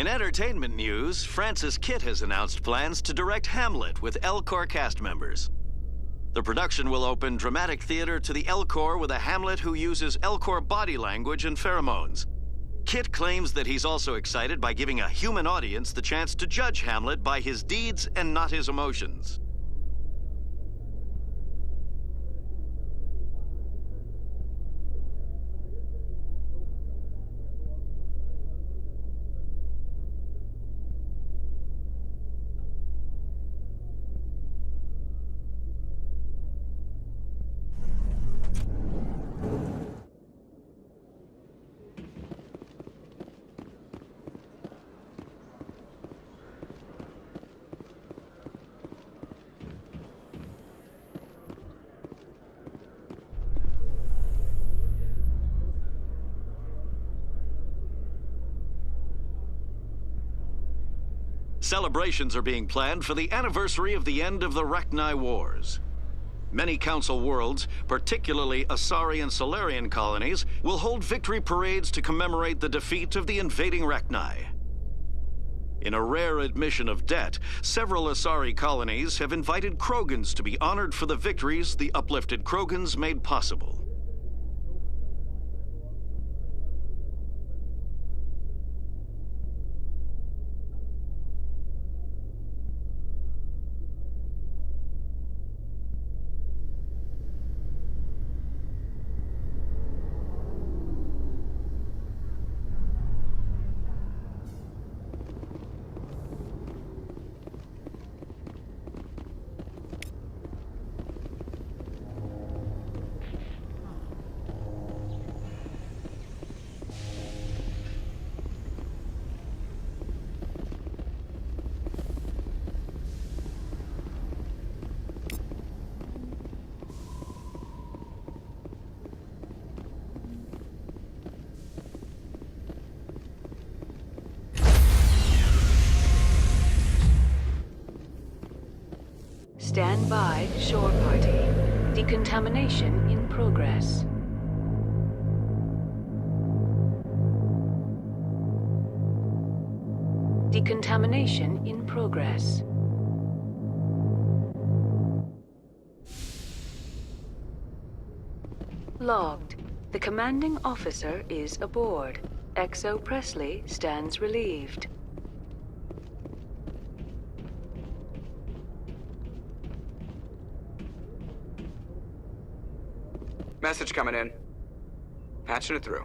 In entertainment news, Francis Kitt has announced plans to direct Hamlet with Elcor cast members. The production will open dramatic theater to the Elcor with a Hamlet who uses Elcor body language and pheromones. Kitt claims that he's also excited by giving a human audience the chance to judge Hamlet by his deeds and not his emotions. Celebrations are being planned for the anniversary of the end of the Rachni Wars. Many Council worlds, particularly Asari and Solarian colonies, will hold victory parades to commemorate the defeat of the invading Rachni. In a rare admission of debt, several Asari colonies have invited Krogans to be honored for the victories the uplifted Krogans made possible. Stand by, shore party. Decontamination in progress. Decontamination in progress. Logged. The commanding officer is aboard. XO Presley stands relieved. Message coming in. Patching it through.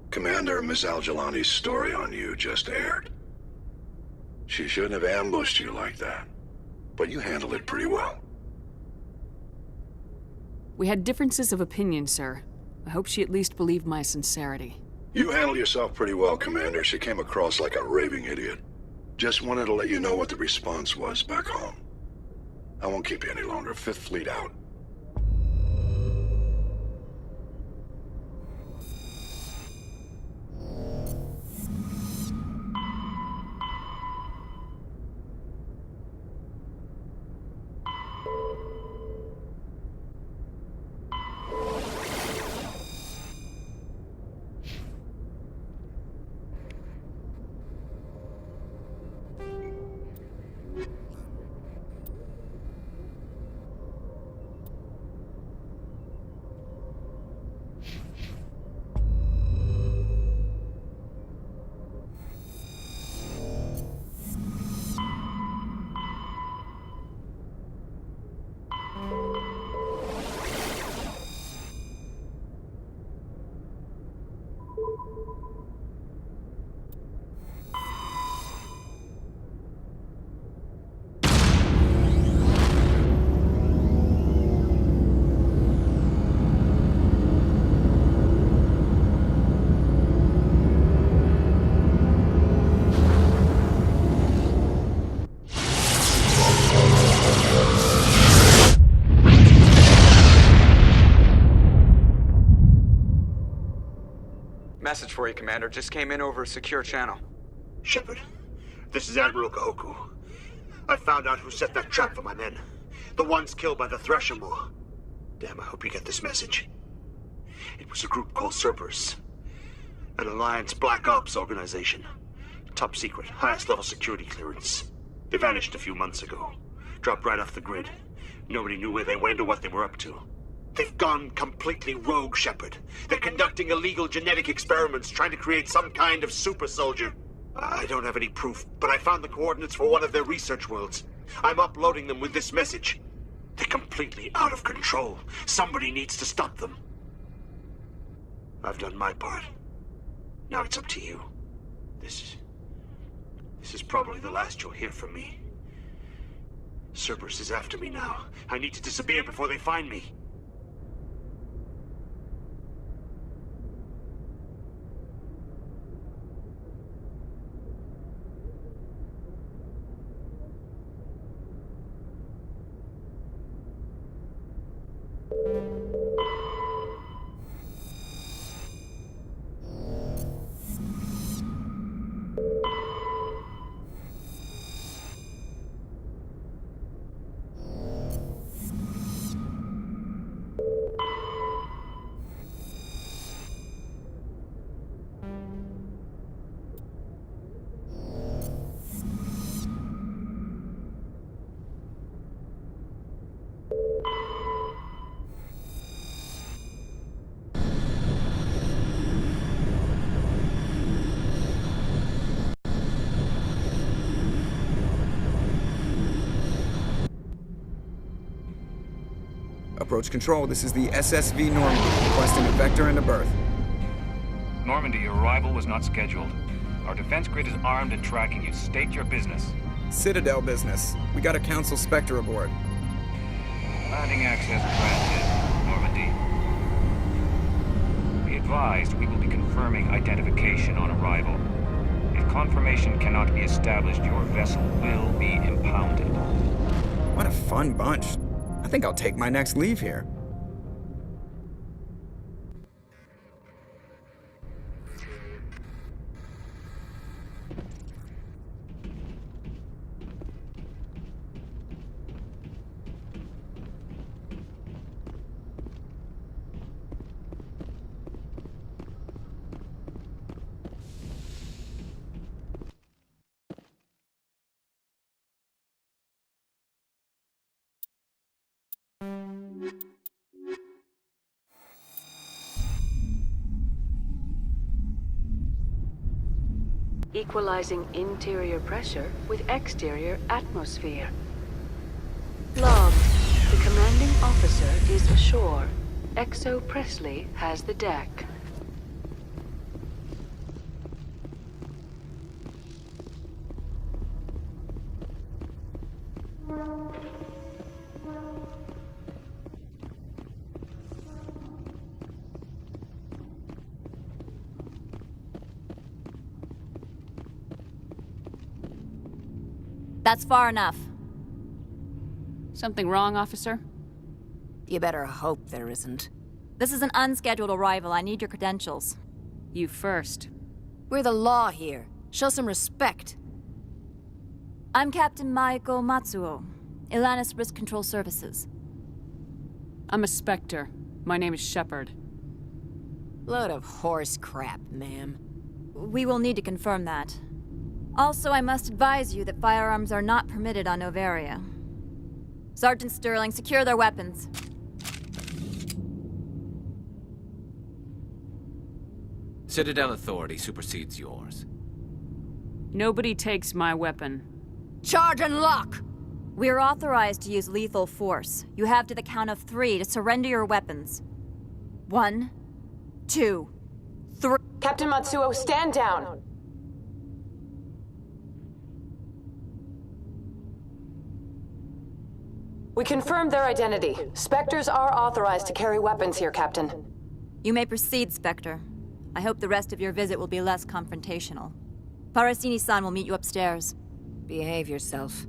Commander, Miss Al-Jalani's story on you just aired. She shouldn't have ambushed you like that, but you handled it pretty well. We had differences of opinion, sir. I hope she at least believed my sincerity. You handled yourself pretty well, Commander. She came across like a raving idiot. Just wanted to let you know what the response was back home. I won't keep you any longer. Fifth Fleet out. Message for you, Commander. Just came in over a secure channel. Shepard, this is Admiral Kahoku. I found out who set that trap for my men. The ones killed by the Threshamur. Damn, I hope you get this message. It was a group called Cerberus. An Alliance Black Ops organization. Top secret, highest level security clearance. They vanished a few months ago. Dropped right off the grid. Nobody knew where they went or what they were up to. They've gone completely rogue, Shepard. They're conducting illegal genetic experiments, trying to create some kind of super soldier. I don't have any proof, but I found the coordinates for one of their research worlds. I'm uploading them with this message. They're completely out of control. Somebody needs to stop them. I've done my part. Now it's up to you. This is probably the last you'll hear from me. Cerberus is after me now. I need to disappear before they find me. Approach control, this is the SSV Normandy, requesting a vector and a berth. Normandy, your arrival was not scheduled. Our defense grid is armed and tracking you. State your business. Citadel business. We got a Council Spectre aboard. Landing access granted, Normandy. Be advised, we will be confirming identification on arrival. If confirmation cannot be established, your vessel will be impounded. What a fun bunch. I think I'll take my next leave here. Equalizing interior pressure with exterior atmosphere. Log. The commanding officer is ashore. XO Presley has the deck. That's far enough. Something wrong, officer? You better hope there isn't. This is an unscheduled arrival. I need your credentials. You first. We're the law here. Show some respect. I'm Captain Maiko Matsuo, Ilanis Risk Control Services. I'm a Spectre. My name is Shepard. Load of horse crap, ma'am. We will need to confirm that. Also, I must advise you that firearms are not permitted on Noveria. Sergeant Sterling, secure their weapons. Citadel authority supersedes yours. Nobody takes my weapon. Charge and lock! We're authorized to use lethal force. You have to the count of 3 to surrender your weapons. 1, 2, 3. Captain Matsuo, stand down! We confirmed their identity. Spectres are authorized to carry weapons here, Captain. You may proceed, Spectre. I hope the rest of your visit will be less confrontational. Parasini-san will meet you upstairs. Behave yourself.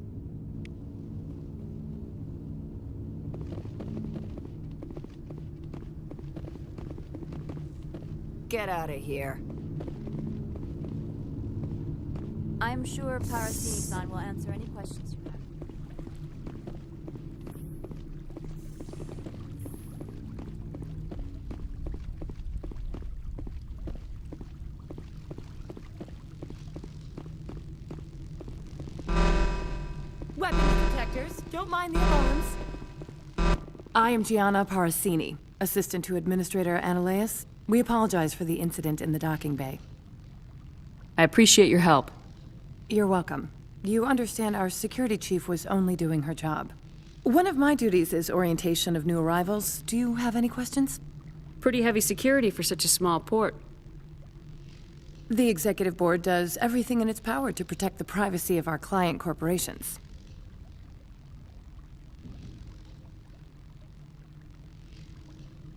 Get out of here. I'm sure Parasini-san will answer any questions you have. Weapons detectors. Don't mind the alarms. I am Gianna Parasini, assistant to Administrator Ananias. We apologize for the incident in the docking bay. I appreciate your help. You're welcome. You understand our security chief was only doing her job. One of my duties is orientation of new arrivals. Do you have any questions? Pretty heavy security for such a small port. The Executive Board does everything in its power to protect the privacy of our client corporations.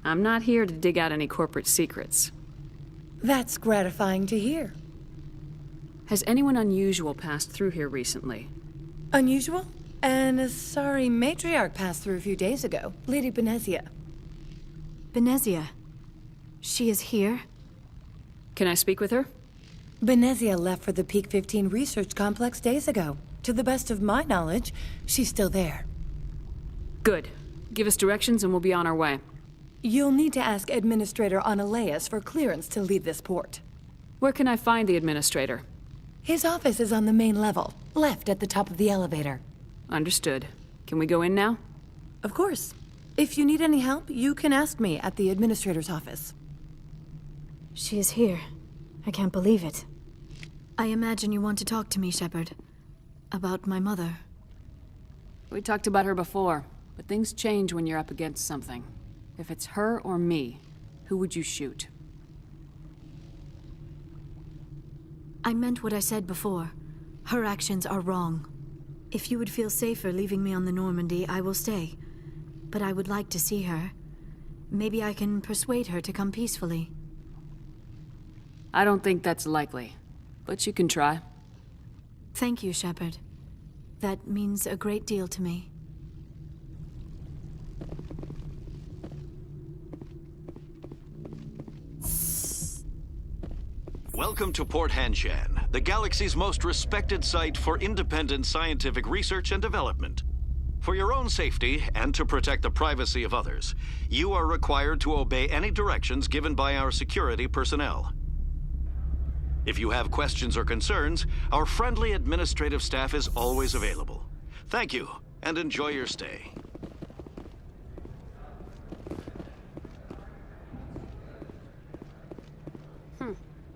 I'm not here to dig out any corporate secrets. That's gratifying to hear. Has anyone unusual passed through here recently? Unusual? An Asari matriarch passed through a few days ago. Lady Benezia. Benezia? She is here? Can I speak with her? Benezia left for the Peak 15 research complex days ago. To the best of my knowledge, she's still there. Good. Give us directions and we'll be on our way. You'll need to ask Administrator Ananias for clearance to leave this port. Where can I find the Administrator? His office is on the main level, left at the top of the elevator. Understood. Can we go in now? Of course. If you need any help, you can ask me at the Administrator's office. She is here. I can't believe it. I imagine you want to talk to me, Shepard. About my mother. We talked about her before, but things change when you're up against something. If it's her or me, who would you shoot? I meant what I said before. Her actions are wrong. If you would feel safer leaving me on the Normandy, I will stay. But I would like to see her. Maybe I can persuade her to come peacefully. I don't think that's likely, but you can try. Thank you, Shepard. That means a great deal to me. Welcome to Port Hanshan, the galaxy's most respected site for independent scientific research and development. For your own safety and to protect the privacy of others, you are required to obey any directions given by our security personnel. If you have questions or concerns, our friendly administrative staff is always available. Thank you, and enjoy your stay.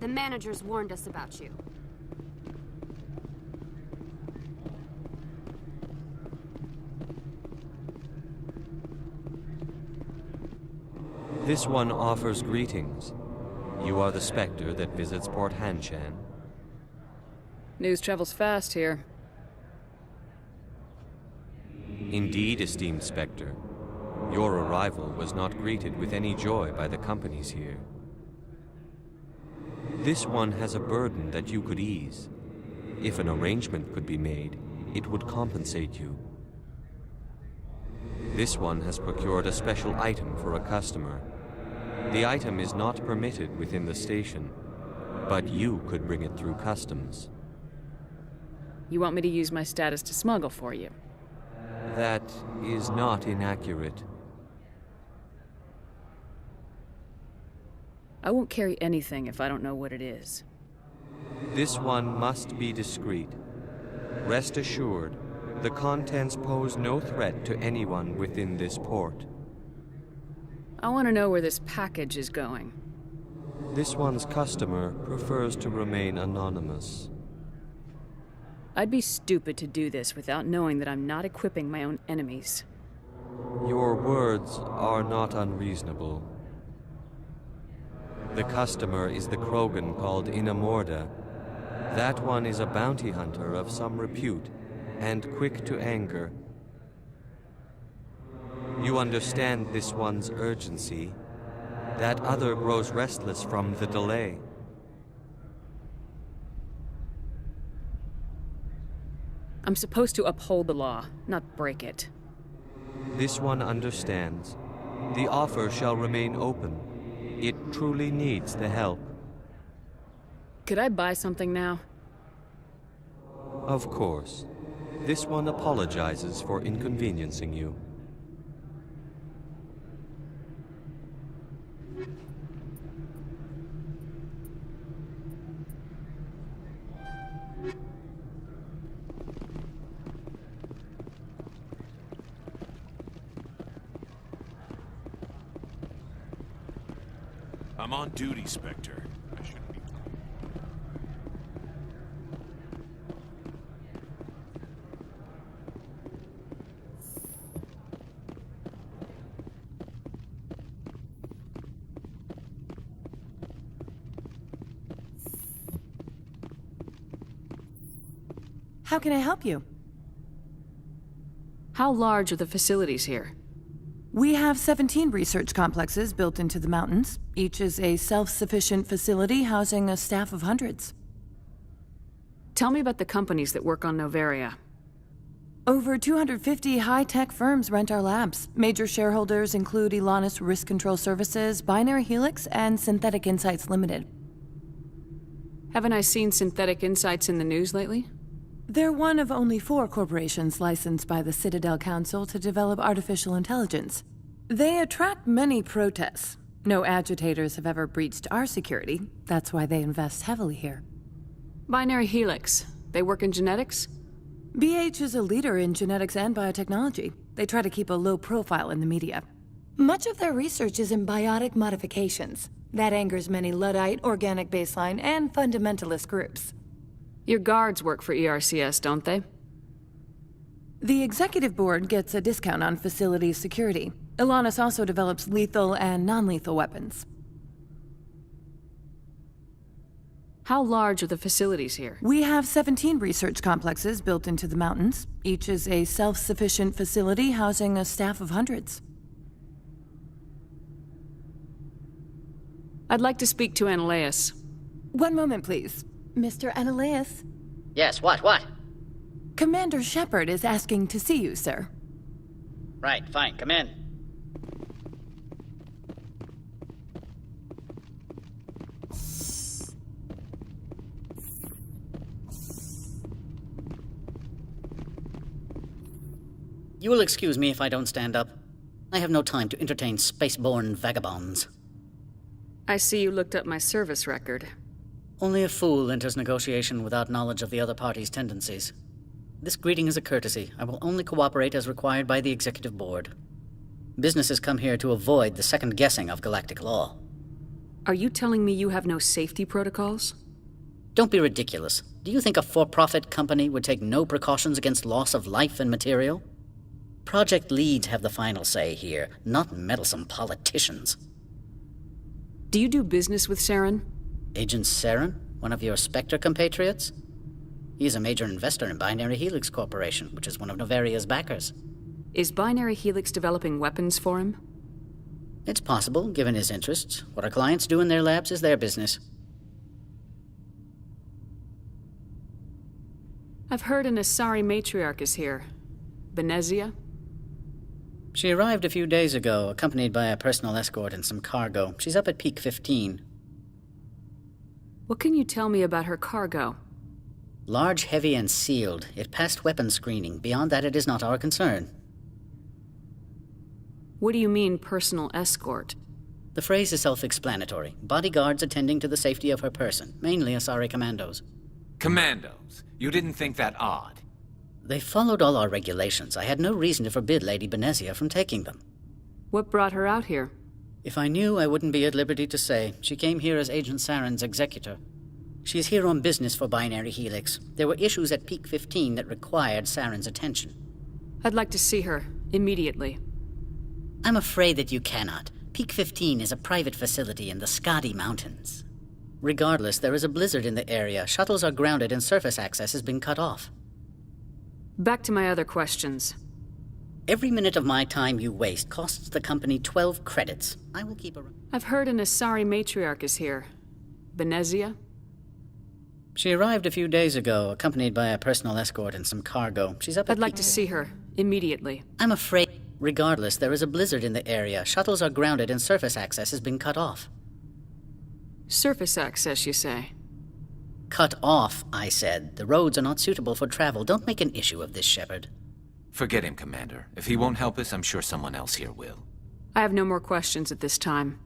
The managers warned us about you. This one offers greetings. You are the Spectre that visits Port Hanshan. News travels fast here. Indeed, esteemed Spectre. Your arrival was not greeted with any joy by the companies here. This one has a burden that you could ease. If an arrangement could be made, it would compensate you. This one has procured a special item for a customer. The item is not permitted within the station, but you could bring it through customs. You want me to use my status to smuggle for you? That is not inaccurate. I won't carry anything if I don't know what it is. This one must be discreet. Rest assured, the contents pose no threat to anyone within this port. I want to know where this package is going. This one's customer prefers to remain anonymous. I'd be stupid to do this without knowing that I'm not equipping my own enemies. Your words are not unreasonable. The customer is the Krogan called Inamorda. That one is a bounty hunter of some repute, and quick to anger. You understand this one's urgency. That other grows restless from the delay. I'm supposed to uphold the law, not break it. This one understands. The offer shall remain open. It truly needs the help. Could I buy something now? Of course. This one apologizes for inconveniencing you. I'm on duty, Spectre. I shouldn't be... How can I help you? How large are the facilities here? We have 17 research complexes built into the mountains. Each is a self-sufficient facility housing a staff of hundreds. Tell me about the companies that work on Noveria. Over 250 high-tech firms rent our labs. Major shareholders include Elanus Risk Control Services, Binary Helix, and Synthetic Insights Limited. Haven't I seen Synthetic Insights in the news lately? They're one of only 4 corporations licensed by the Citadel Council to develop artificial intelligence. They attract many protests. No agitators have ever breached our security. That's why they invest heavily here. Binary Helix. They work in genetics? BH is a leader in genetics and biotechnology. They try to keep a low profile in the media. Much of their research is in biotic modifications. That angers many Luddite, organic baseline, and fundamentalist groups. Your guards work for ERCS, don't they? The executive board gets a discount on facility security. Elanus also develops lethal and non-lethal weapons. How large are the facilities here? We have 17 research complexes built into the mountains. Each is a self-sufficient facility housing a staff of hundreds. I'd like to speak to Analeas. One moment, please. Mr. Analeas? Yes, what? Commander Shepard is asking to see you, sir. Right, fine, come in. You will excuse me if I don't stand up. I have no time to entertain spaceborne vagabonds. I see you looked up my service record. Only a fool enters negotiation without knowledge of the other party's tendencies. This greeting is a courtesy. I will only cooperate as required by the Executive Board. Businesses come here to avoid the second guessing of galactic law. Are you telling me you have no safety protocols? Don't be ridiculous. Do you think a for-profit company would take no precautions against loss of life and material? Project leads have the final say here, not meddlesome politicians. Do you do business with Saren? Agent Saren? One of your Spectre compatriots? He is a major investor in Binary Helix Corporation, which is one of Noveria's backers. Is Binary Helix developing weapons for him? It's possible, given his interests. What our clients do in their labs is their business. I've heard an Asari matriarch is here. Benezia? She arrived a few days ago, accompanied by a personal escort and some cargo. She's up at Peak 15. What can you tell me about her cargo? Large, heavy, and sealed. It passed weapons screening. Beyond that, it is not our concern. What do you mean, personal escort? The phrase is self-explanatory. Bodyguards attending to the safety of her person, mainly Asari commandos. Commandos? You didn't think that odd? They followed all our regulations. I had no reason to forbid Lady Benezia from taking them. What brought her out here? If I knew, I wouldn't be at liberty to say. She came here as Agent Saren's executor. She is here on business for Binary Helix. There were issues at Peak 15 that required Saren's attention. I'd like to see her, immediately. I'm afraid that you cannot. Peak 15 is a private facility in the Skadi Mountains. Regardless, there is a blizzard in the area. Shuttles are grounded and surface access has been cut off. Back to my other questions. Every minute of my time you waste costs the company 12 credits. I will keep a... I've heard an Asari matriarch is here. Benezia? She arrived a few days ago, accompanied by a personal escort and some cargo. She's up at... I'd like to see her, immediately. I'm afraid... Regardless, there is a blizzard in the area. Shuttles are grounded and surface access has been cut off. Surface access, you say? Cut off, I said. The roads are not suitable for travel. Don't make an issue of this, Shepard. Forget him, Commander. If he won't help us, I'm sure someone else here will. I have no more questions at this time.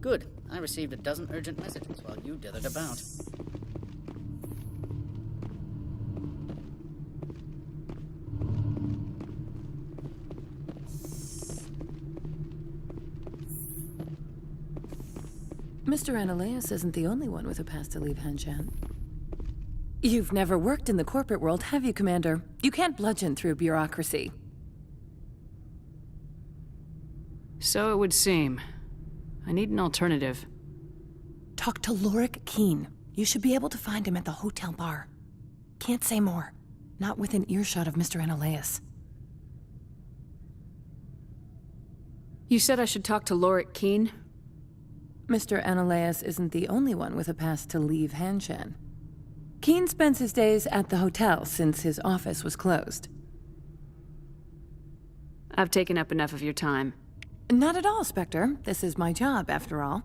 Good. I received a dozen urgent messages while you dithered about. Mr. Analeas isn't the only one with a past to leave Hanshan. You've never worked in the corporate world, have you, Commander? You can't bludgeon through bureaucracy. So it would seem. I need an alternative. Talk to Lorik Keen. You should be able to find him at the hotel bar. Can't say more. Not within earshot of Mr. Analeas. You said I should talk to Lorik Keen? Mr. Analeas isn't the only one with a past to leave Hanshan. Keen spends his days at the hotel since his office was closed. I've taken up enough of your time. Not at all, Spectre. This is my job, after all.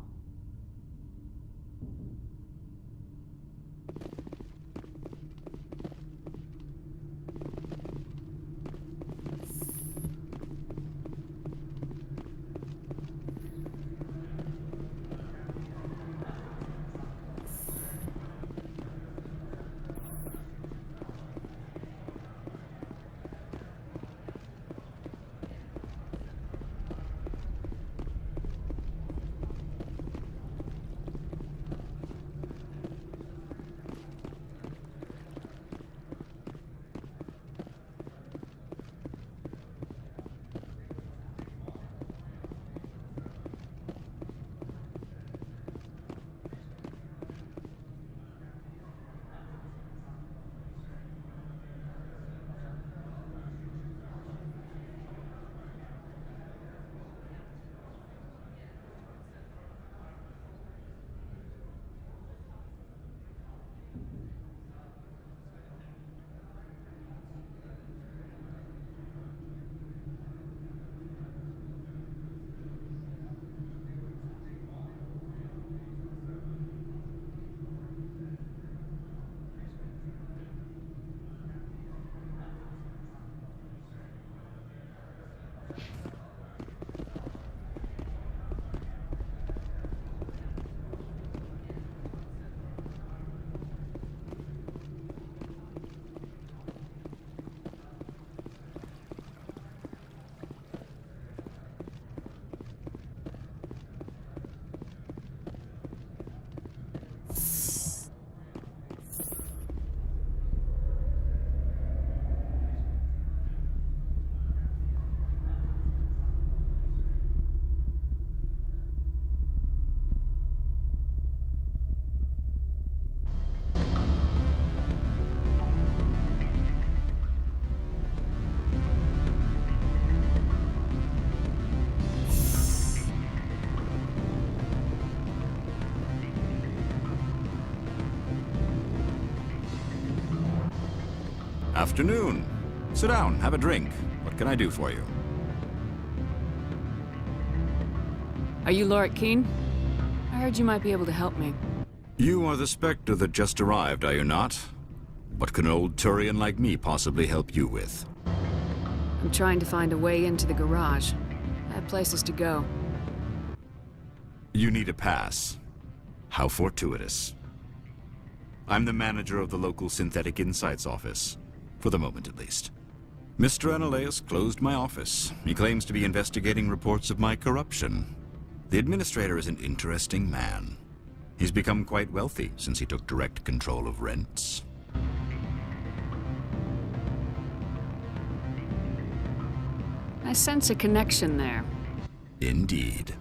Afternoon. Sit down, have a drink. What can I do for you? Are you Lorik Keen? I heard you might be able to help me. You are the Spectre that just arrived, are you not? What can an old Turian like me possibly help you with? I'm trying to find a way into the garage. I have places to go. You need a pass. How fortuitous. I'm the manager of the local Synthetic Insights office. For the moment, at least. Mr. Analeas closed my office. He claims to be investigating reports of my corruption. The administrator is an interesting man. He's become quite wealthy since he took direct control of rents. I sense a connection there. Indeed.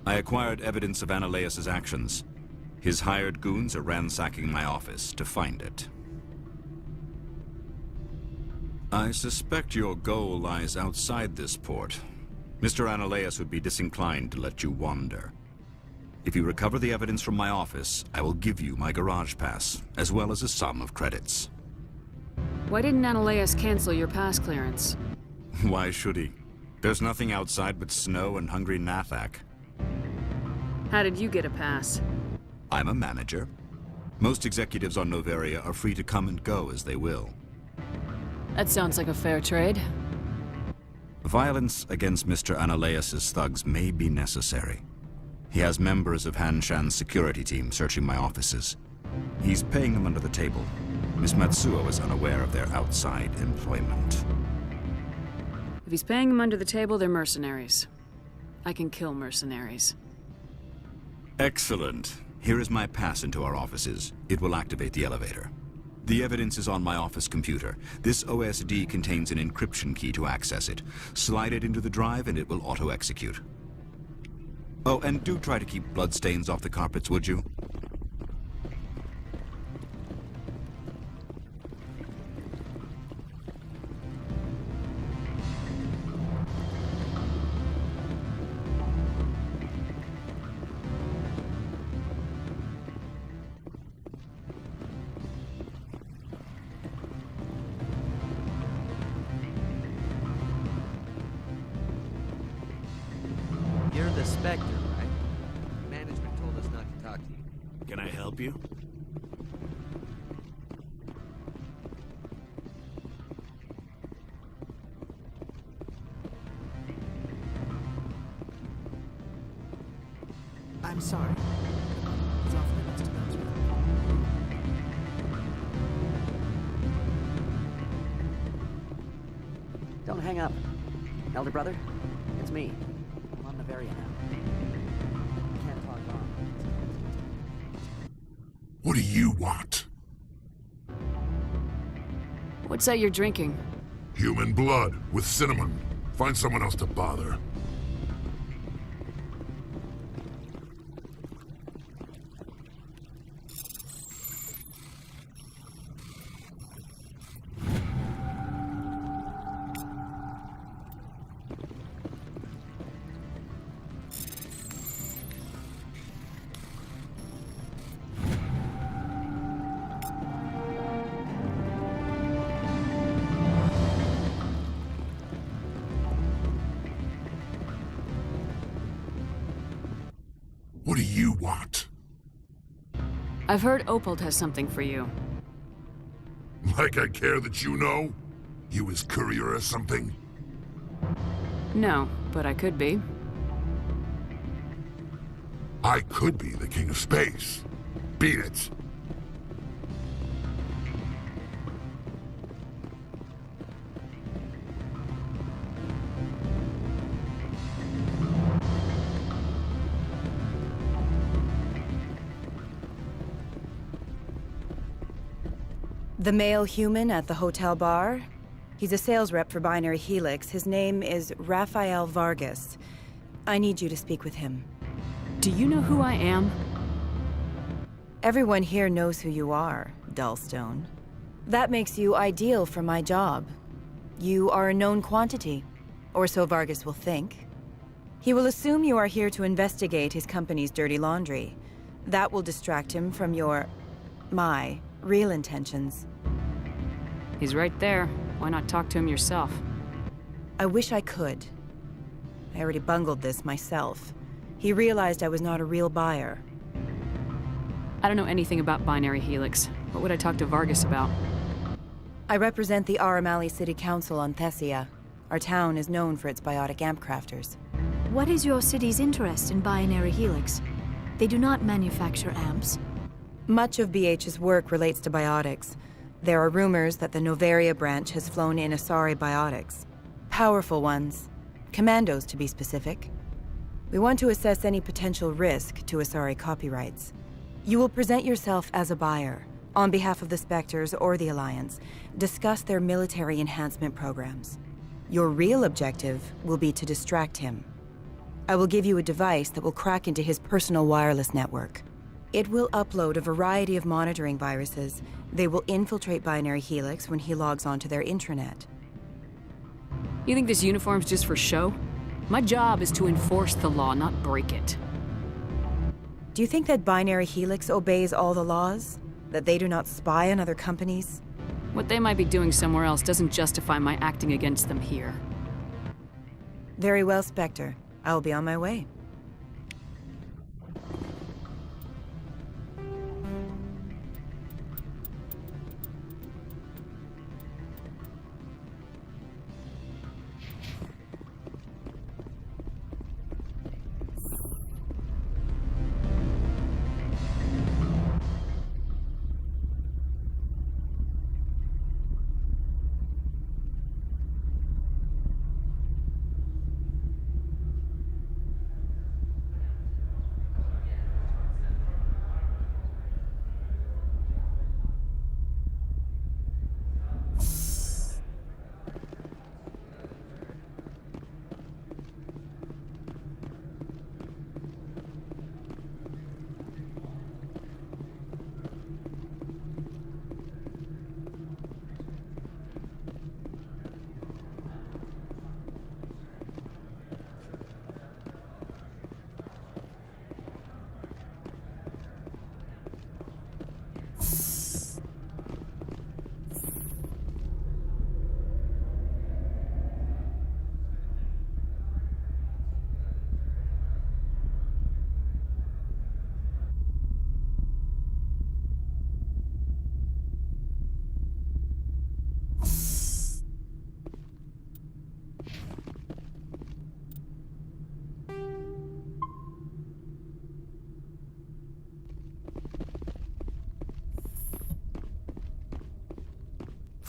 I acquired evidence of Analeas' actions. His hired goons are ransacking my office to find it. I suspect your goal lies outside this port. Mr. Analeas would be disinclined to let you wander. If you recover the evidence from my office, I will give you my garage pass, as well as a sum of credits. Why didn't Analeas cancel your pass clearance? Why should he? There's nothing outside but snow and hungry Nathak. How did you get a pass? I'm a manager. Most executives on Noveria are free to come and go as they will. That sounds like a fair trade. Violence against Mr. Analeas' thugs may be necessary. He has members of Hanshan's security team searching my offices. He's paying them under the table. Miss Matsuo is unaware of their outside employment. If he's paying them under the table, they're mercenaries. I can kill mercenaries. Excellent. Here is my pass into our offices. It will activate the elevator. The evidence is on my office computer. This OSD contains an encryption key to access it. Slide it into the drive and it will auto-execute. Oh, and do try to keep bloodstains off the carpets, would you? You're the Spectre, right? Management told us not to talk to you. Can I help you? I'm sorry. Don't hang up. Elder brother, it's me. I'm on Bavaria now. I can't talk long. What do you want? What's that you're drinking? Human blood with cinnamon. Find someone else to bother. What do you want? I've heard Opal has something for you. Like I care that you know? You his courier or something? No, but I could be. I could be the king of space. Beat it. The male human at the hotel bar? He's a sales rep for Binary Helix. His name is Rafael Vargas. I need you to speak with him. Do you know who I am? Everyone here knows who you are, Dullstone. That makes you ideal for my job. You are a known quantity, or so Vargas will think. He will assume you are here to investigate his company's dirty laundry. That will distract him from my real intentions. He's right there. Why not talk to him yourself? I wish I could. I already bungled this myself. He realized I was not a real buyer. I don't know anything about Binary Helix. What would I talk to Vargas about? I represent the Aramali City Council on Thessia. Our town is known for its biotic amp crafters. What is your city's interest in Binary Helix? They do not manufacture amps. Much of BH's work relates to biotics. There are rumors that the Novaria branch has flown in Asari biotics. Powerful ones. Commandos, to be specific. We want to assess any potential risk to Asari copyrights. You will present yourself as a buyer, on behalf of the Spectres or the Alliance, discuss their military enhancement programs. Your real objective will be to distract him. I will give you a device that will crack into his personal wireless network. It will upload a variety of monitoring viruses. They will infiltrate Binary Helix when he logs onto their intranet. You think this uniform's just for show? My job is to enforce the law, not break it. Do you think that Binary Helix obeys all the laws? That they do not spy on other companies? What they might be doing somewhere else doesn't justify my acting against them here. Very well, Spectre. I will be on my way.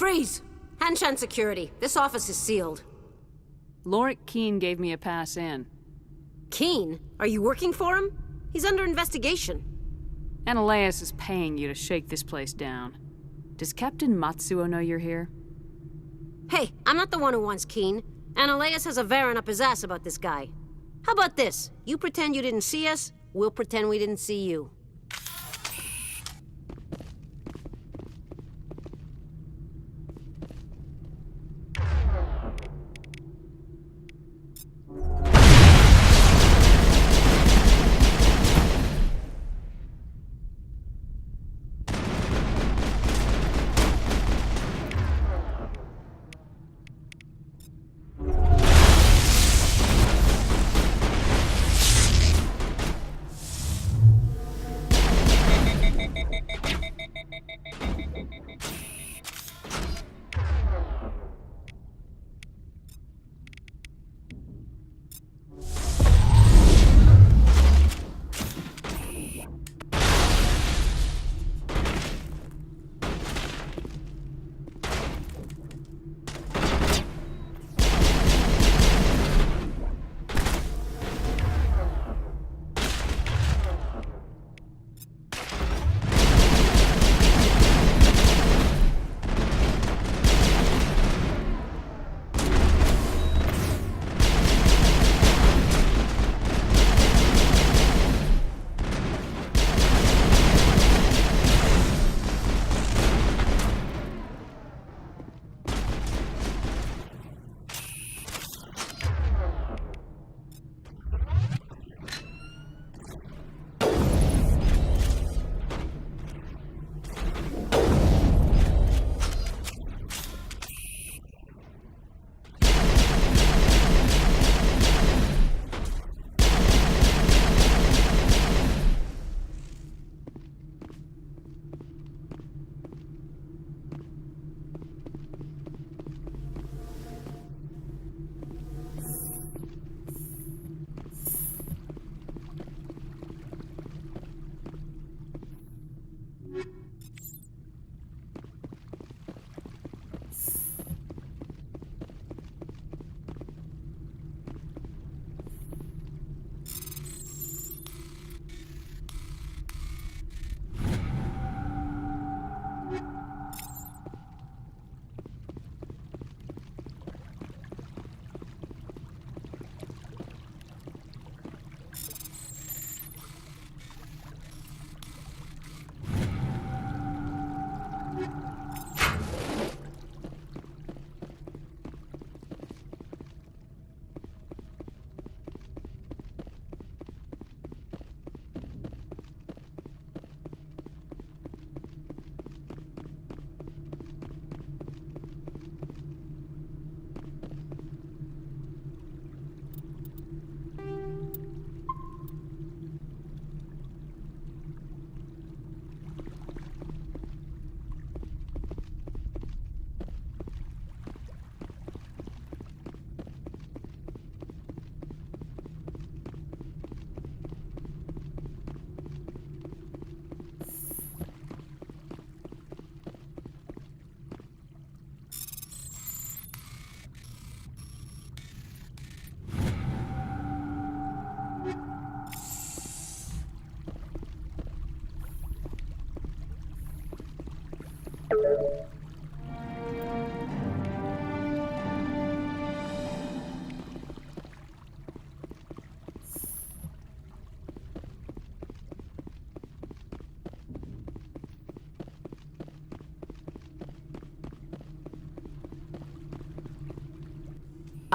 Freeze! Hanshan Security. This office is sealed. Lorik Keene gave me a pass in. Keene? Are you working for him? He's under investigation. Ananias is paying you to shake this place down. Does Captain Matsuo know you're here? Hey, I'm not the one who wants Keene. Ananias has a Varen up his ass about this guy. How about this? You pretend you didn't see us, we'll pretend we didn't see you.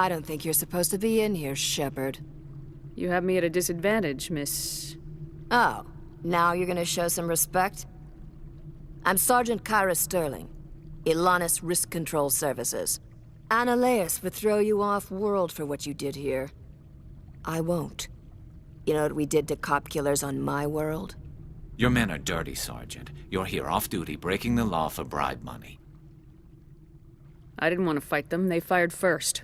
I don't think you're supposed to be in here, Shepard. You have me at a disadvantage, Miss... Oh, now you're gonna show some respect? I'm Sergeant Kyra Sterling, Ilanis Risk Control Services. Ananias would throw you off-world for what you did here. I won't. You know what we did to cop killers on my world? Your men are dirty, Sergeant. You're here off-duty, breaking the law for bribe money. I didn't want to fight them. They fired first.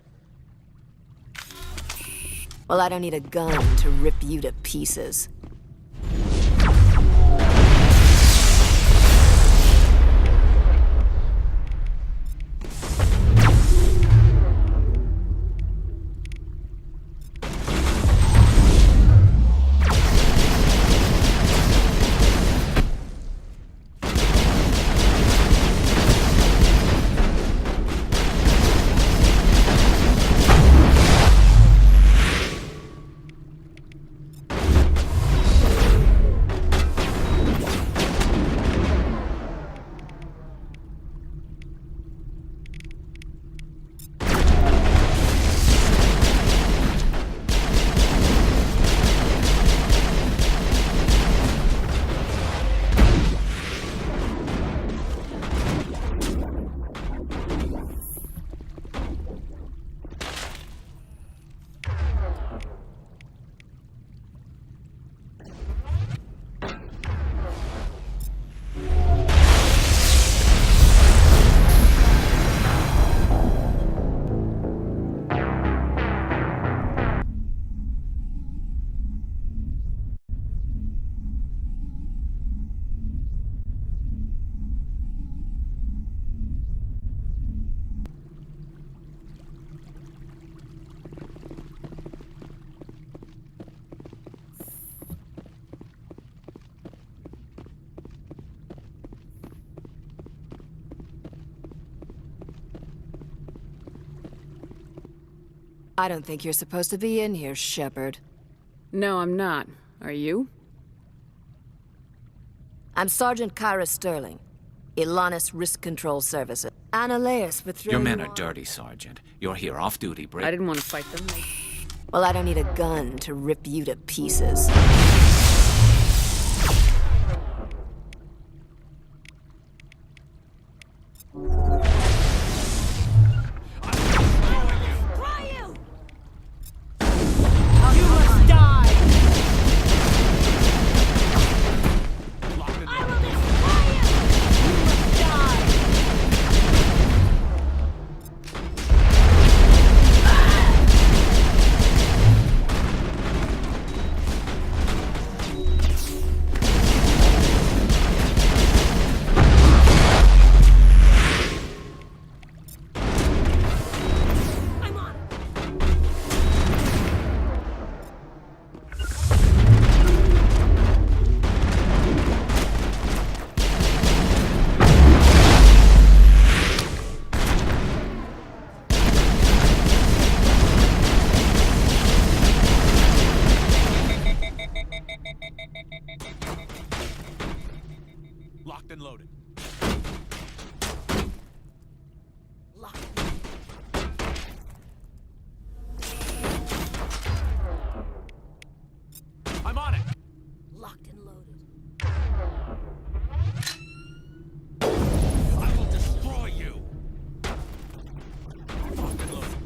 Well, I don't need a gun to rip you to pieces. I don't think you're supposed to be in here, Shepard. No, I'm not. Are you? I'm Sergeant Kyra Sterling, Ilanis Risk Control Services. Analeas for throwing Your men you are off. dirty, Sergeant. You're here off-duty, I didn't want to fight them. Well, I don't need a gun to rip you to pieces. Locked and loaded. I'm on it. Locked and loaded. I will destroy you. Locked and loaded.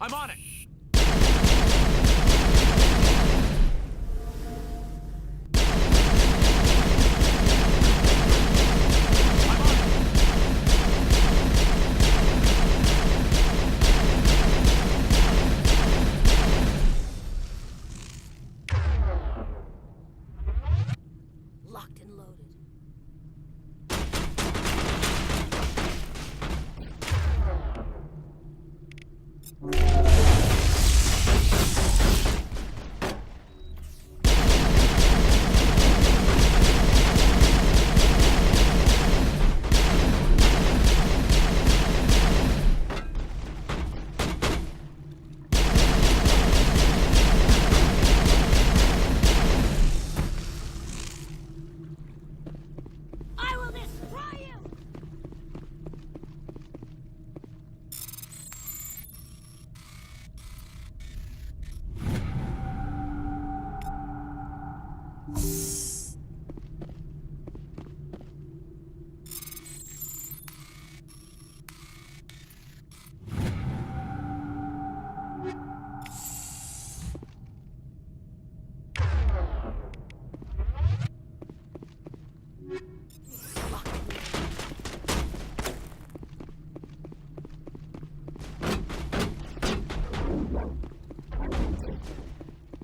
I'm on it. Locked and loaded. I will destroy you!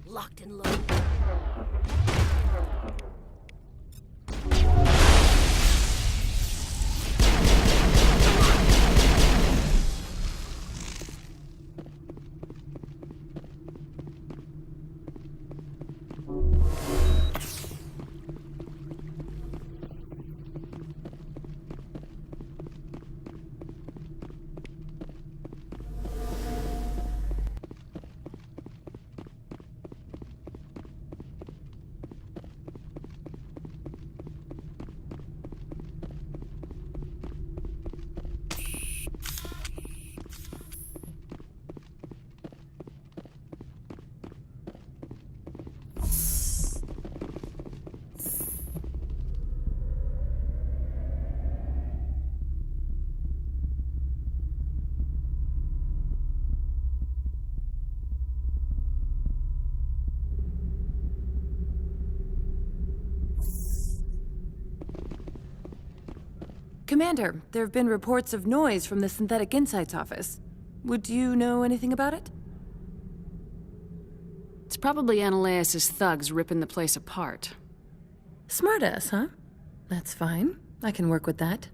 Locked and loaded. Commander, there have been reports of noise from the Synthetic Insights office. Would you know anything about it? It's probably Analeas' thugs ripping the place apart. Smartass, huh? That's fine. I can work with that.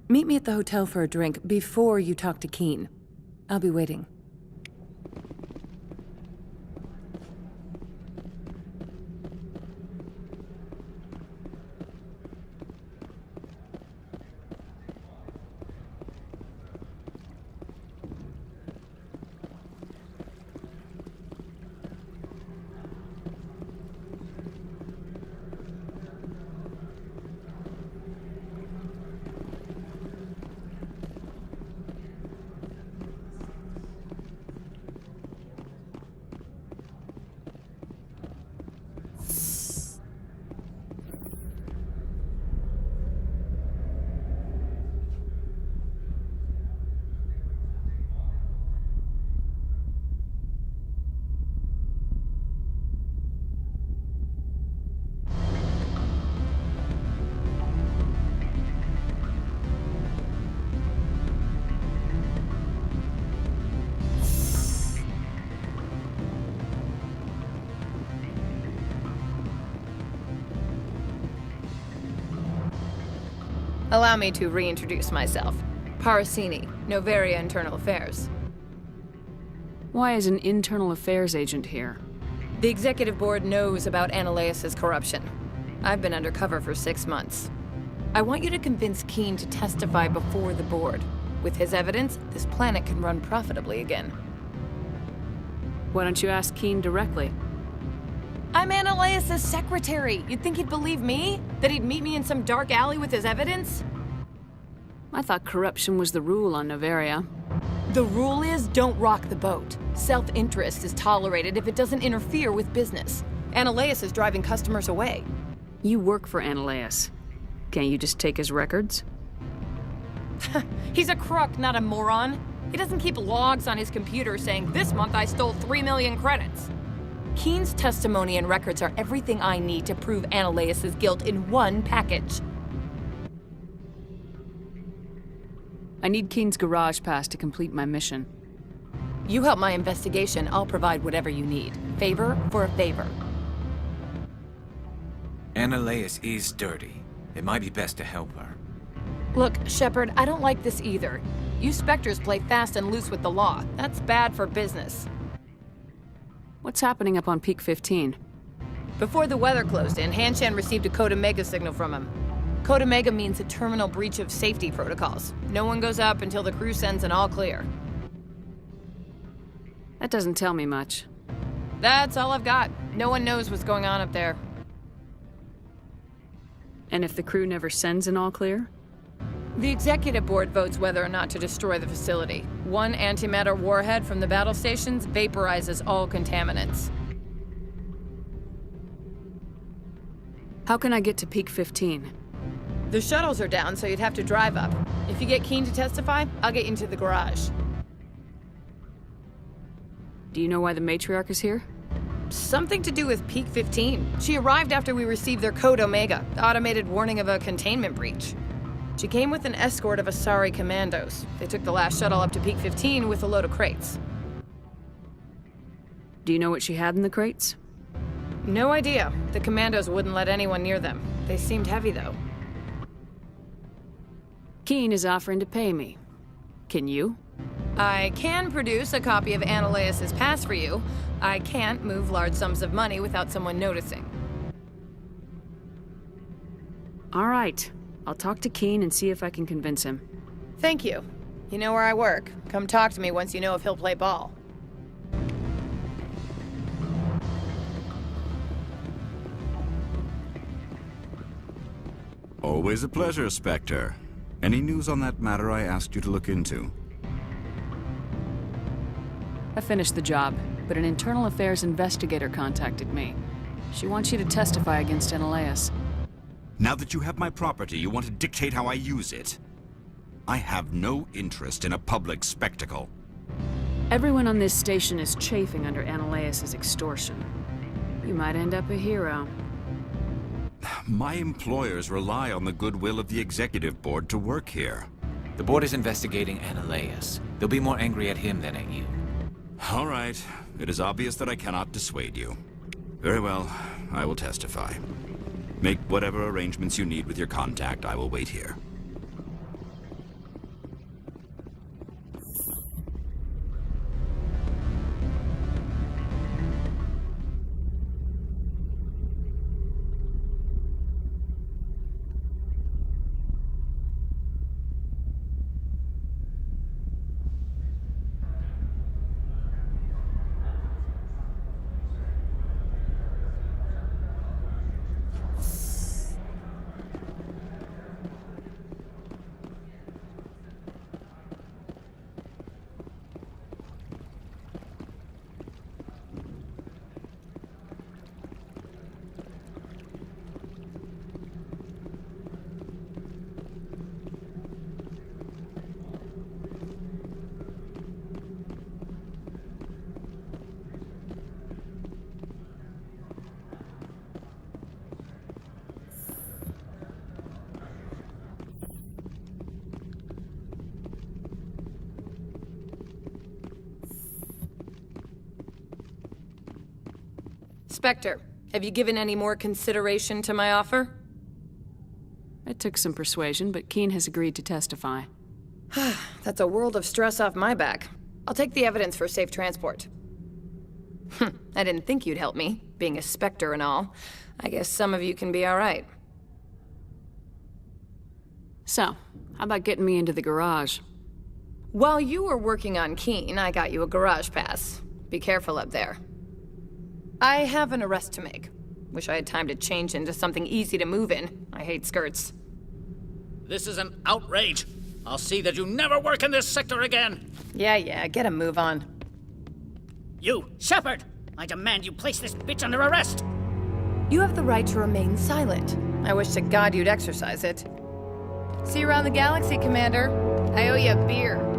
Meet me at the hotel for a drink before you talk to Keen. I'll be waiting. Allow me to reintroduce myself. Parasini, Noveria Internal Affairs. Why is an internal affairs agent here? The executive board knows about Ananias' corruption. I've been undercover for 6 months. I want you to convince Keene to testify before the board. With his evidence, this planet can run profitably again. Why don't you ask Keene directly? I'm Ananias' secretary. You'd think he'd believe me? That he'd meet me in some dark alley with his evidence? I thought corruption was the rule on Noveria. The rule is, don't rock the boat. Self-interest is tolerated if it doesn't interfere with business. Ananias is driving customers away. You work for Ananias. Can't you just take his records? He's a crook, not a moron. He doesn't keep logs on his computer saying, this month I stole 3 million credits. Keene's testimony and records are everything I need to prove Ananias' guilt in one package. I need Keene's garage pass to complete my mission. You help my investigation, I'll provide whatever you need. Favor for a favor. Ananias is dirty. It might be best to help her. Look, Shepard, I don't like this either. You Spectres play fast and loose with the law. That's bad for business. What's happening up on Peak 15? Before the weather closed in, Hanshan received a Code Omega signal from him. Code Omega means a terminal breach of safety protocols. No one goes up until the crew sends an all clear. That doesn't tell me much. That's all I've got. No one knows what's going on up there. And if the crew never sends an all clear? The executive board votes whether or not to destroy the facility. One antimatter warhead from the battle stations vaporizes all contaminants. How can I get to Peak 15? The shuttles are down, so you'd have to drive up. If you get Keene to testify, I'll get you into the garage. Do you know why the matriarch is here? Something to do with Peak 15. She arrived after we received their Code Omega, the automated warning of a containment breach. She came with an escort of Asari commandos. They took the last shuttle up to Peak 15 with a load of crates. Do you know what she had in the crates? No idea. The commandos wouldn't let anyone near them. They seemed heavy, though. Keene is offering to pay me. Can you? I can produce a copy of Ananias' pass for you. I can't move large sums of money without someone noticing. All right. I'll talk to Keene and see if I can convince him. Thank you. You know where I work. Come talk to me once you know if he'll play ball. Always a pleasure, Spectre. Any news on that matter I asked you to look into? I finished the job, but an internal affairs investigator contacted me. She wants you to testify against Ananias. Now that you have my property, you want to dictate how I use it. I have no interest in a public spectacle. Everyone on this station is chafing under Ananias' extortion. You might end up a hero. My employers rely on the goodwill of the executive board to work here. The board is investigating Ananias. They'll be more angry at him than at you. All right. It is obvious that I cannot dissuade you. Very well. I will testify. Make whatever arrangements you need with your contact. I will wait here. Spectre, have you given any more consideration to my offer? It took some persuasion, but Keen has agreed to testify. That's a world of stress off my back. I'll take the evidence for safe transport. I didn't think you'd help me, being a Spectre and all. I guess some of you can be alright. So, how about getting me into the garage? While you were working on Keen, I got you a garage pass. Be careful up there. I have an arrest to make. Wish I had time to change into something easy to move in. I hate skirts. This is an outrage. I'll see that you never work in this sector again. Yeah, get a move on. You, Shepard! I demand you place this bitch under arrest! You have the right to remain silent. I wish to God you'd exercise it. See you around the galaxy, Commander. I owe you a beer.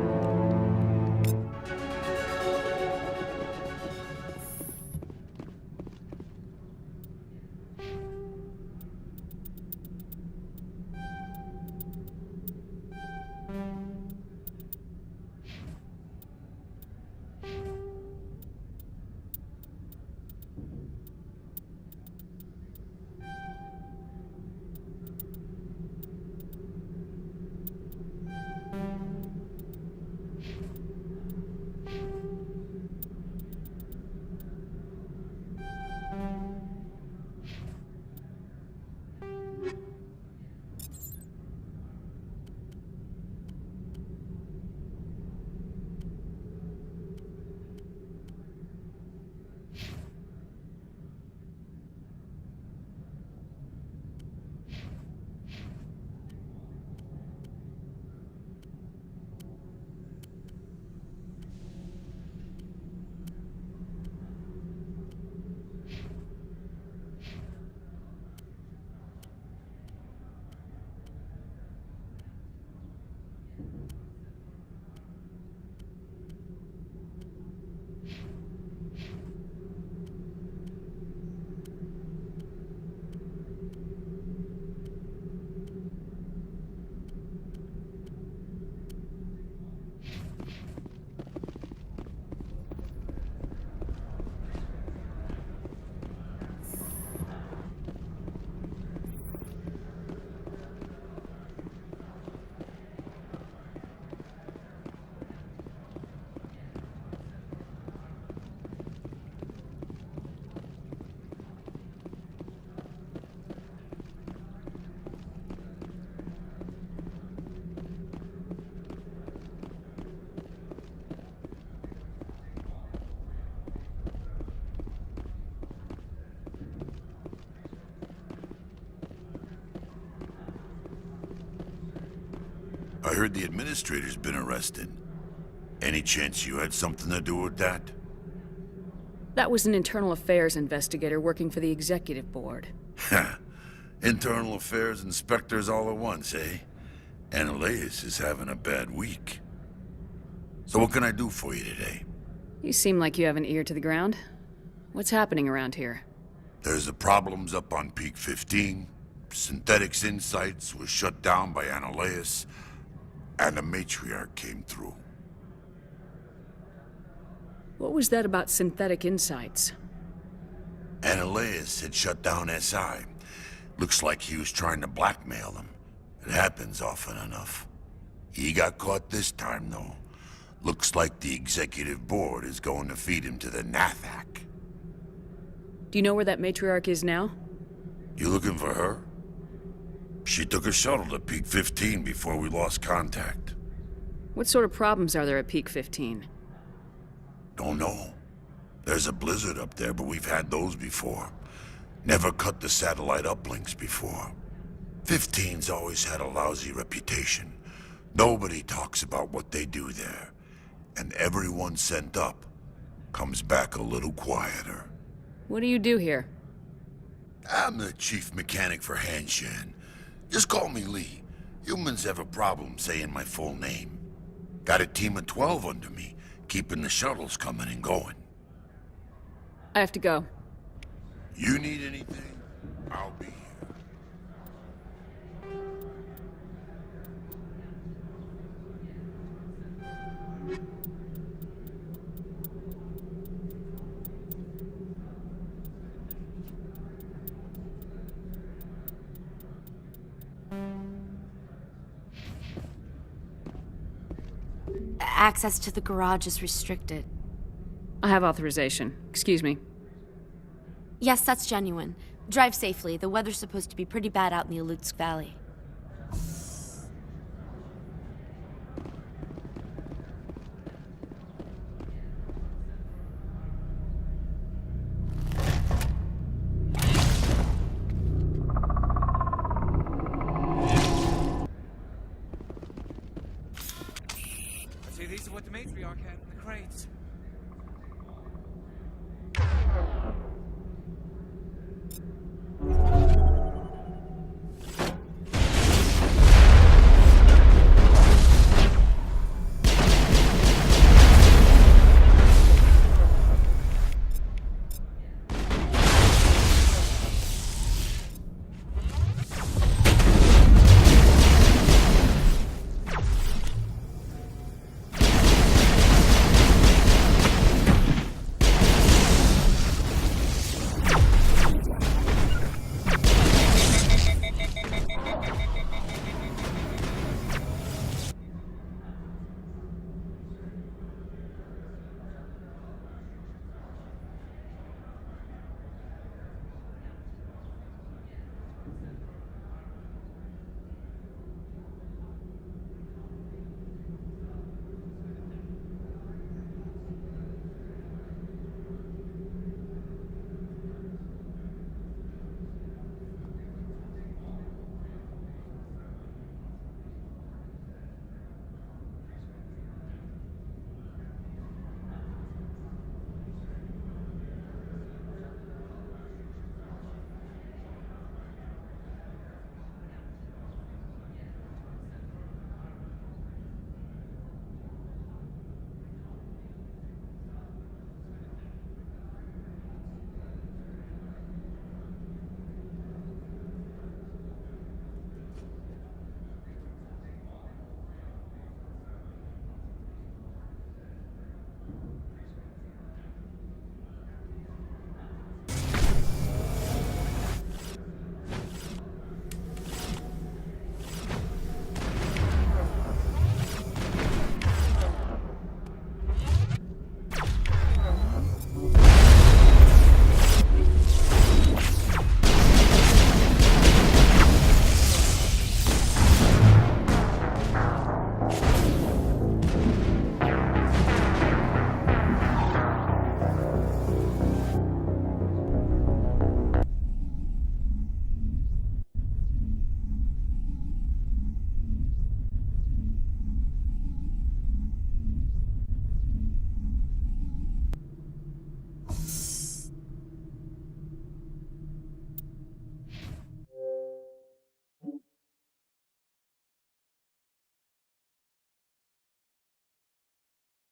I heard the administrator's been arrested. Any chance you had something to do with that? That was an internal affairs investigator working for the executive board. Internal affairs inspectors all at once, eh? Ananias is having a bad week. So what can I do for you today? You seem like you have an ear to the ground. What's happening around here? There's the problems up on Peak 15. Synthetics Insights was shut down by Ananias, and the Matriarch came through. What was that about Synthetic Insights? Ananias had shut down SI. Looks like he was trying to blackmail them. It happens often enough. He got caught this time, though. Looks like the executive board is going to feed him to the Nathak. Do you know where that Matriarch is now? You looking for her? She took a shuttle to Peak 15 before we lost contact. What sort of problems are there at Peak 15? Don't know. There's a blizzard up there, but we've had those before. Never cut the satellite uplinks before. 15's always had a lousy reputation. Nobody talks about what they do there. And everyone sent up comes back a little quieter. What do you do here? I'm the chief mechanic for Hanshan. Just call me Lee. Humans have a problem saying my full name. Got a team of 12 under me, keeping the shuttles coming and going. I have to go. You need anything? I'll be here. access to the garage is restricted. I have authorization. Excuse me. Yes, that's genuine. Drive safely. The weather's supposed to be pretty bad out in the Alutsk Valley. See, these are what the matriarch had in the crates.